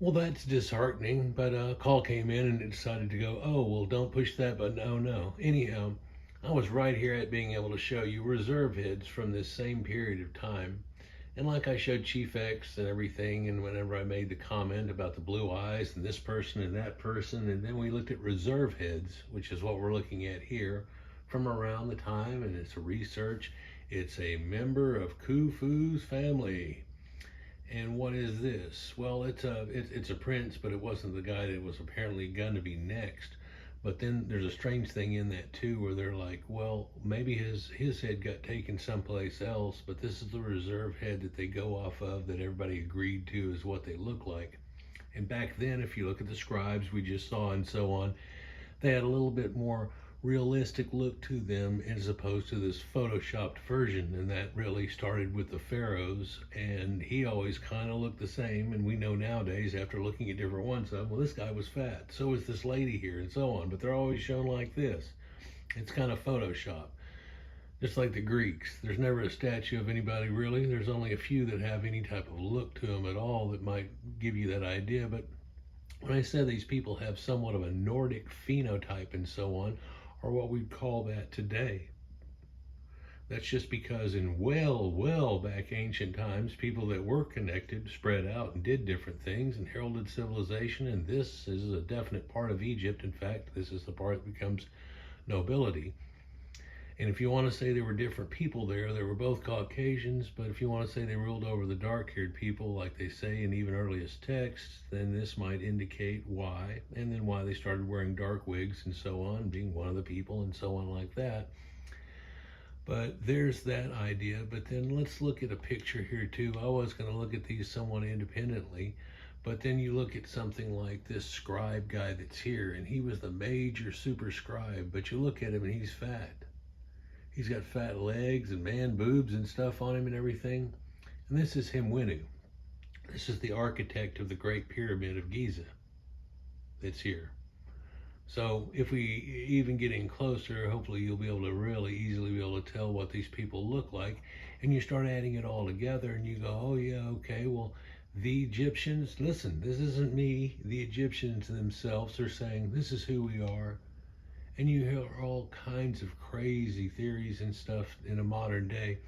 Well, that's disheartening, but a call came in and it decided to go, oh, well, don't push that button. Oh, no. Anyhow, I was right here at being able to show you reserve heads from this same period of time. And like I showed Chief X and everything, and whenever I made the comment about the blue eyes and this person and that person, and then we looked at reserve heads, which is what we're looking at here, from around the time, and it's a research. It's a member of Khufu's family. And what is this? Well, it's a prince, but it wasn't the guy that was apparently going to be next. But then there's a strange thing in that too, where they're like, well, maybe his head got taken someplace else, but this is the reserve head that they go off of that everybody agreed to is what they look like. And back then, if you look at the scribes we just saw and so on, they had a little bit more realistic look to them as opposed to this photoshopped version. And that really started with the pharaohs, and he always kind of looked the same. And we know nowadays, after looking at different ones of, well, this guy was fat, so was this lady here, and so on, but they're always shown like this. It's kind of Photoshop. Just like the Greeks, there's never a statue of anybody really. There's only a few that have any type of look to them at all that might give you that idea. But when I said these people have somewhat of a Nordic phenotype and so on, or what we'd call that today, that's just because in well back ancient times, people that were connected spread out and did different things and heralded civilization, and this is a definite part of Egypt. In fact, this is the part that becomes nobility. And if you want to say there were different people there, they were both Caucasians, but if you want to say they ruled over the dark-haired people, like they say in even earliest texts, then this might indicate why, and then why they started wearing dark wigs and so on, being one of the people and so on like that. But there's that idea. But then let's look at a picture here too. I was going to look at these somewhat independently, but then you look at something like this scribe guy that's here, and he was the major super scribe, but you look at him and he's fat. He's got fat legs and man boobs and stuff on him and everything. And this is Himwenu. This is the architect of the Great Pyramid of Giza that's here. So if we even get in closer, hopefully you'll be able to really easily be able to tell what these people look like. And you start adding it all together and you go, oh yeah, okay, well, the Egyptians, listen, this isn't me. The Egyptians themselves are saying, this is who we are. And you hear all kinds of crazy theories and stuff in a modern day.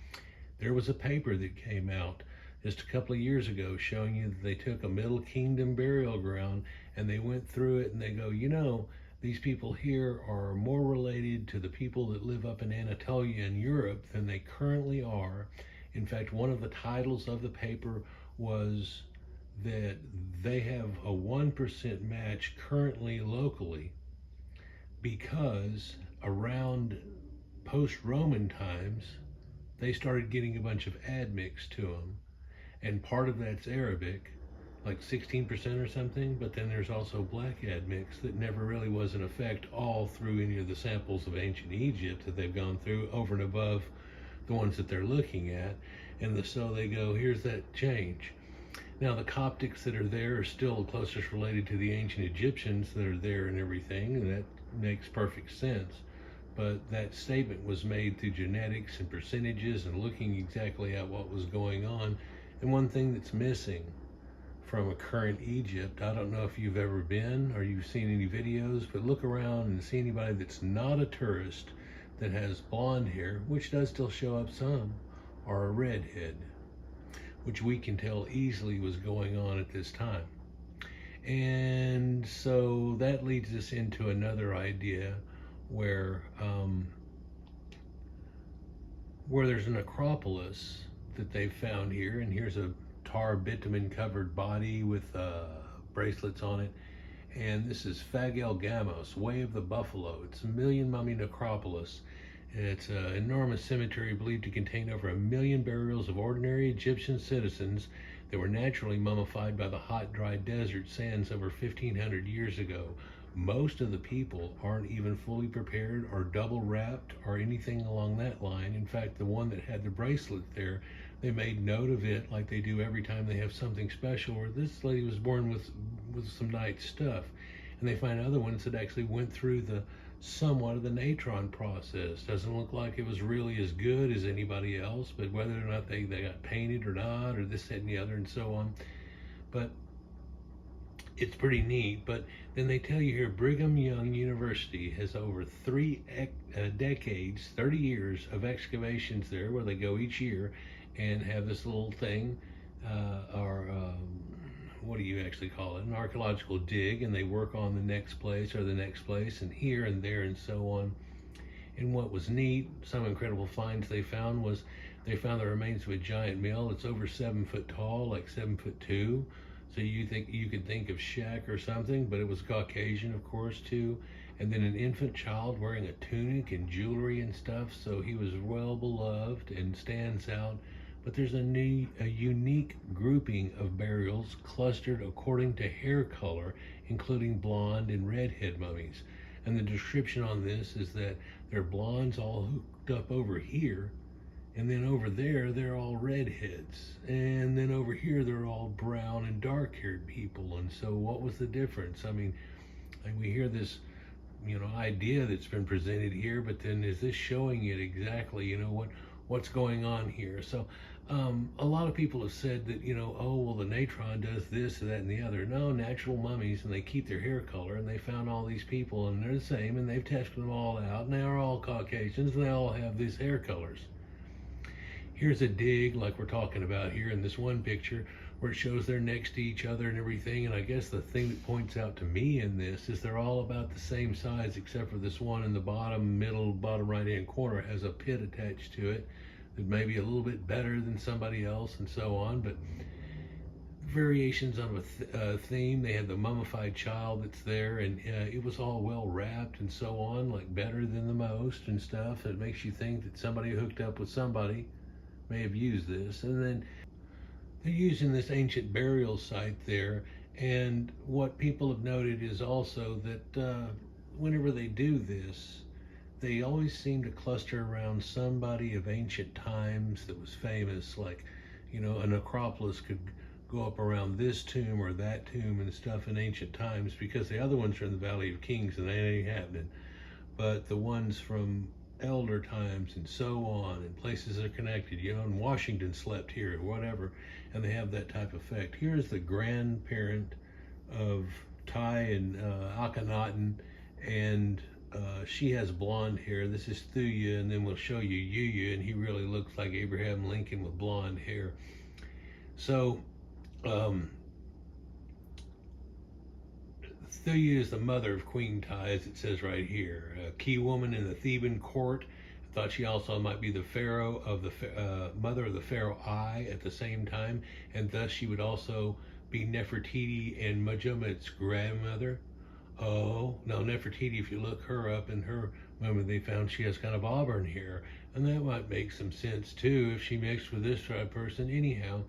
There was a paper that came out just a couple of years ago showing you that they took a Middle Kingdom burial ground and they went through it and they go, you know, these people here are more related to the people that live up in Anatolia in Europe than they currently are. In fact, one of the titles of the paper was that they have a 1% match currently locally, because around post-Roman times, they started getting a bunch of admixed to them. And part of that's Arabic, like 16% or something, but then there's also black admix that never really was in effect all through any of the samples of ancient Egypt that they've gone through over and above the ones that they're looking at. And so they go, here's that change. Now the Coptics that are there are still the closest related to the ancient Egyptians that are there and everything, and that makes perfect sense. But that statement was made through genetics and percentages and looking exactly at what was going on. And one thing that's missing from a current Egypt, I don't know if you've ever been or you've seen any videos, but look around and see anybody that's not a tourist that has blonde hair, which does still show up some, or a redhead, which we can tell easily was going on at this time. And so that leads us into another idea where there's an acropolis that they've found here, and here's a tar bitumen covered body with bracelets on it. And this is Fagel Gamos, Way of the Buffalo. It's a million mummy necropolis. It's an enormous cemetery believed to contain over 1 million burials of ordinary Egyptian citizens that were naturally mummified by the hot, dry desert sands over 1,500 years ago. Most of the people aren't even fully prepared or double wrapped or anything along that line. In fact, the one that had the bracelet there, they made note of it like they do every time they have something special, or this lady was born with some nice stuff. And they find other ones that actually went through the somewhat of the natron process. Doesn't look like it was really as good as anybody else, but whether or not they got painted or not, or this, that, and the other, and so on. But It's pretty neat. But then they tell you here Brigham Young University has over three decades, 30 years of excavations there where they go each year and have this little thing, or what do you actually call it? An archaeological dig, and they work on the next place or the next place and here and there and so on. And what was neat, some incredible finds they found was they found the remains of a giant male that's over 7 foot tall, like 7'2". So you could think of Shaq or something, but it was Caucasian, of course, too. And then an infant child wearing a tunic and jewelry and stuff. So he was well beloved and stands out. But there's a unique grouping of burials clustered according to hair color, including blonde and redhead mummies. And the description on this is that they're blondes all hooked up over here, and then over there they're all redheads, and then over here they're all brown and dark-haired people. And so what was the difference? I mean, we hear this idea that's been presented here, but then is this showing it exactly what's going on here? So a lot of people have said that oh well, the natron does this, that, and the other. No, natural mummies, and they keep their hair color, and they found all these people and they're the same, and they've tested them all out, and they're all Caucasians, and they all have these hair colors. Here's a dig like we're talking about here in this one picture where it shows they're next to each other and everything. And I guess the thing that points out to me in this is they're all about the same size, except for this one in the bottom right hand corner has a pit attached to it that may be a little bit better than somebody else and so on. But variations on a theme. They had the mummified child that's there, and it was all well wrapped and so on, like better than the most and stuff. It makes you think that somebody hooked up with somebody may have used this. And then they're using this ancient burial site there, and what people have noted is also that whenever they do this, they always seem to cluster around somebody of ancient times that was famous, like a necropolis could go up around this tomb or that tomb and stuff in ancient times, because the other ones are in the Valley of Kings and they ain't happening. But the ones from elder times and so on, and places that are connected, and Washington slept here or whatever, and they have that type of effect. Here's the grandparent of Ty and Akhenaten, and she has blonde hair. This is Thuya, and then we'll show you Yuya, and he really looks like Abraham Lincoln with blonde hair. So Thuya is the mother of Queen Ty, as it says right here. A key woman in the Theban court. I thought she also might be the pharaoh of the mother of the pharaoh I at the same time, and thus she would also be Nefertiti and Muhammad's grandmother. Oh, now Nefertiti, if you look her up in her mummy, they found she has kind of auburn hair, and that might make some sense too if she mixed with this type of person. Anyhow,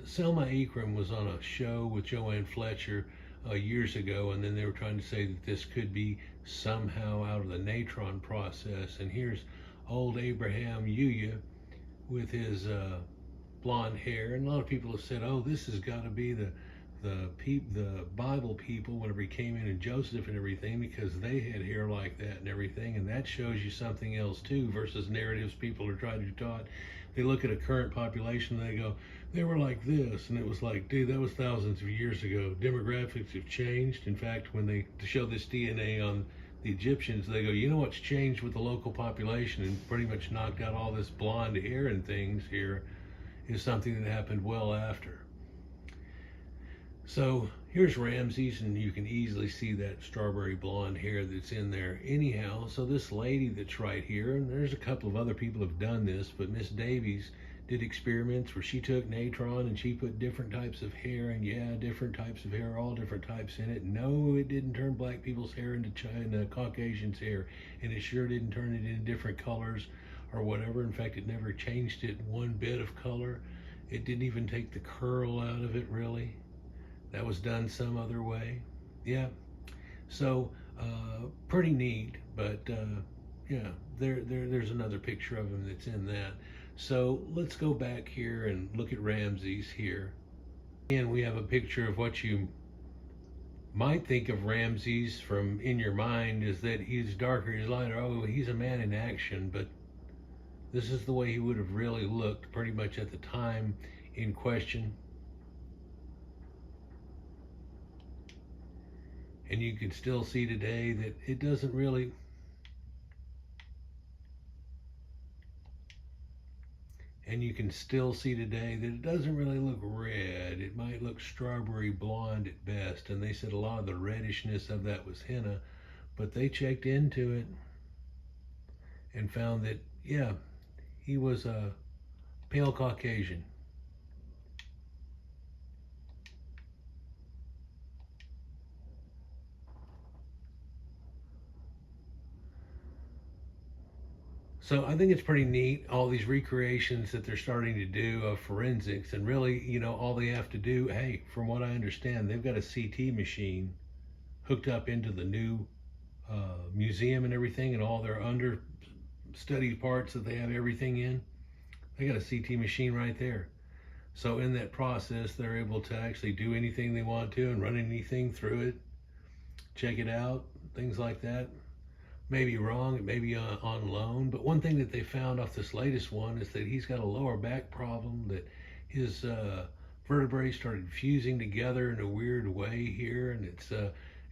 Selma Akram was on a show with Joanne Fletcher years ago, and then they were trying to say that this could be somehow out of the natron process. And here's old Abraham Yuya with his blonde hair, and a lot of people have said, oh, this has got to be the Bible people whenever he came in, and Joseph and everything, because they had hair like that and everything. And that shows you something else too, versus narratives people are trying to taught. They look at a current population and they go, they were like this, and it was like, dude, that was thousands of years ago. Demographics have changed. In fact, when they show this DNA on the Egyptians, they go, you know what's changed with the local population and pretty much knocked out all this blonde hair and things here is something that happened well after. So here's Ramses, and you can easily see that strawberry blonde hair that's in there. Anyhow, so this lady that's right here, and there's a couple of other people have done this, but Miss Davies did experiments where she took natron and she put different types of hair, and different types of hair, all different types in it. No, it didn't turn black people's hair into Caucasians' hair, and it sure didn't turn it into different colors or whatever. In fact, it never changed it one bit of color. It didn't even take the curl out of it, really. That was done some other way. Yeah. So pretty neat, but there's another picture of him that's in that. So let's go back here and look at Ramses here. And we have a picture of what you might think of Ramses from in your mind, is that he's darker, he's lighter. Oh, he's a man in action, but this is the way he would have really looked pretty much at the time in question. And you can still see today that it doesn't really, and you can still see today that it doesn't really look red. It might look strawberry blonde at best. And they said a lot of the reddishness of that was henna, but they checked into it and found that, yeah, he was a pale Caucasian. So I think it's pretty neat, all these recreations that they're starting to do of forensics. And really, all they have to do, hey, from what I understand, they've got a CT machine hooked up into the new museum and everything, and all their understudy parts that they have everything in. They got a CT machine right there. So in that process, they're able to actually do anything they want to and run anything through it, check it out, things like that. Maybe wrong, it may be on loan, but one thing that they found off this latest one is that he's got a lower back problem, that his vertebrae started fusing together in a weird way here, and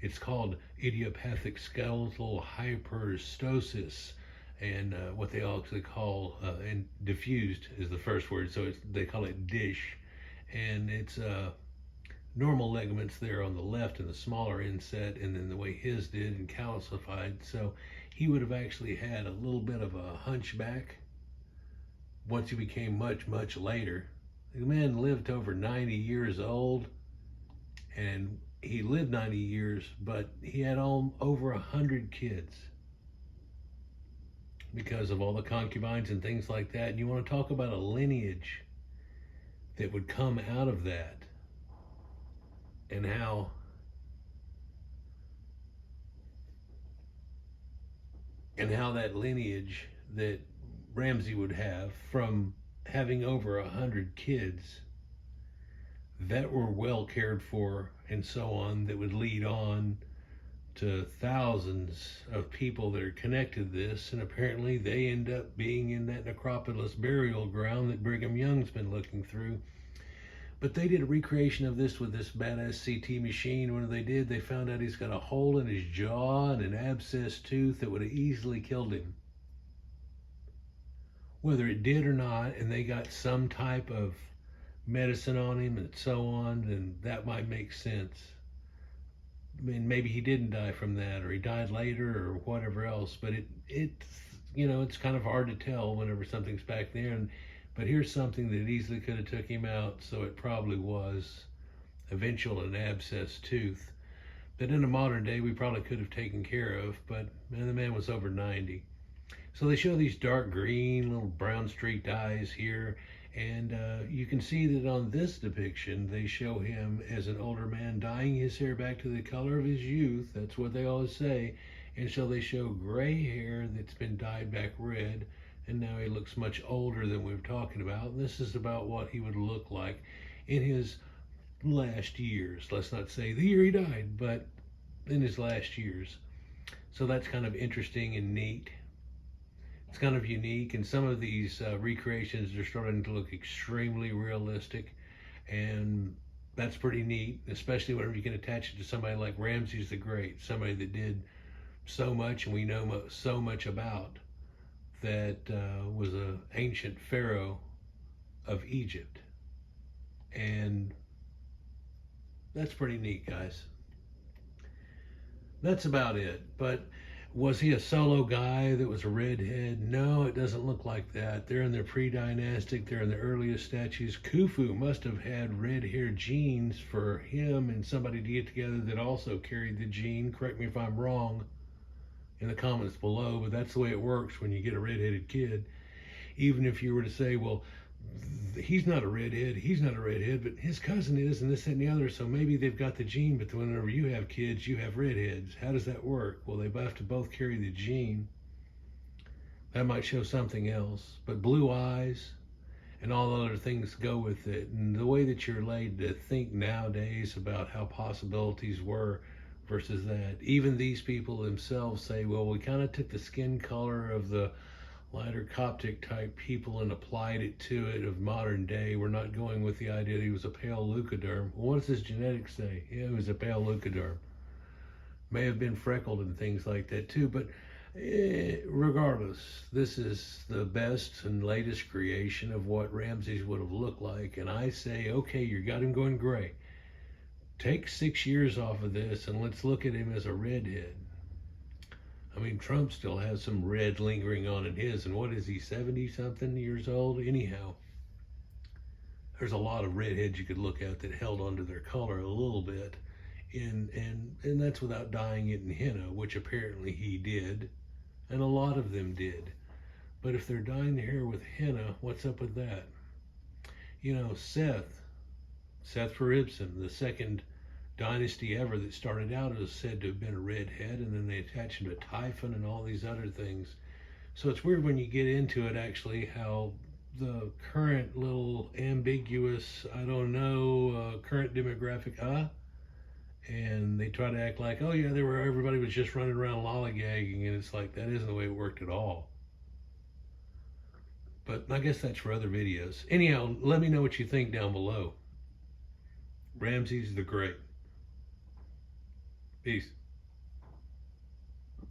it's called idiopathic skeletal hyperostosis, and what they actually call and diffused is the first word, so they call it dish, and it's normal ligaments there on the left and the smaller inset, and then the way his did and calcified. So he would have actually had a little bit of a hunchback once he became much later. The man lived over 90 years old, and he lived 90 years, but he had over 100 kids because of all the concubines and things like that. And you want to talk about a lineage that would come out of that, and how that lineage that Ramsay would have from having over 100 kids that were well cared for and so on, that would lead on to thousands of people that are connected to this. And apparently they end up being in that necropolis burial ground that Brigham Young's been looking through. But they did a recreation of this with this badass CT machine. When they did, they found out he's got a hole in his jaw and an abscessed tooth that would have easily killed him. Whether it did or not, and they got some type of medicine on him and so on, then that might make sense. I mean, maybe he didn't die from that, or he died later, or whatever else. But it's kind of hard to tell whenever something's back there. But here's something that easily could have took him out, so it probably was eventual an abscessed tooth. But in a modern day, we probably could have taken care of, but man, the man was over 90. So they show these dark green, little brown streaked eyes here, and you can see that on this depiction, they show him as an older man dyeing his hair back to the color of his youth. That's what they always say. And so they show gray hair that's been dyed back red, and now he looks much older than we were talking about. And this is about what he would look like in his last years. Let's not say the year he died, but in his last years. So that's kind of interesting and neat. It's kind of unique, and some of these recreations are starting to look extremely realistic, and that's pretty neat, especially whenever you can attach it to somebody like Ramses the Great, somebody that did so much and we know so much about, that was an ancient pharaoh of Egypt. And that's pretty neat, guys. That's about it. But was he a solo guy that was a redhead? No, it doesn't look like that. They're in the pre-dynastic, they're in the earliest statues. Khufu must have had red hair genes for him and somebody to get together that also carried the gene. Correct me if I'm wrong in the comments below, but that's the way it works when you get a redheaded kid. Even if you were to say, well, he's not a redhead, but his cousin is, and this, that, and the other, so maybe they've got the gene, but whenever you have kids, you have redheads. How does that work? Well, they have to both carry the gene. That might show something else, but blue eyes and all the other things go with it. And the way that you're laid to think nowadays about how possibilities were versus that. Even these people themselves say, well, we kind of took the skin color of the lighter Coptic type people and applied it to it of modern day. We're not going with the idea that he was a pale leucoderm. Well, what does his genetics say? Yeah, he was a pale leucoderm. May have been freckled and things like that too, but regardless, this is the best and latest creation of what Ramses would have looked like. And I say, okay, you got him going gray. Take 6 years off of this and let's look at him as a redhead. I mean, Trump still has some red lingering on in his, and what is he, 70 something years old? Anyhow, there's a lot of redheads you could look at that held onto their color a little bit. And that's without dyeing it in henna, which apparently he did, and a lot of them did. But if they're dyeing their hair with henna, what's up with that? You know, Seth Fribson, the second dynasty ever that started out as said to have been a redhead, and then they attached him to Typhon and all these other things. So it's weird when you get into it, actually, how the current little ambiguous, I don't know, current demographic, and they try to act like, oh yeah, everybody was just running around lollygagging, and it's like, that isn't the way it worked at all. But I guess that's for other videos. Anyhow, let me know what you think down below. Ramses the Great. Peace.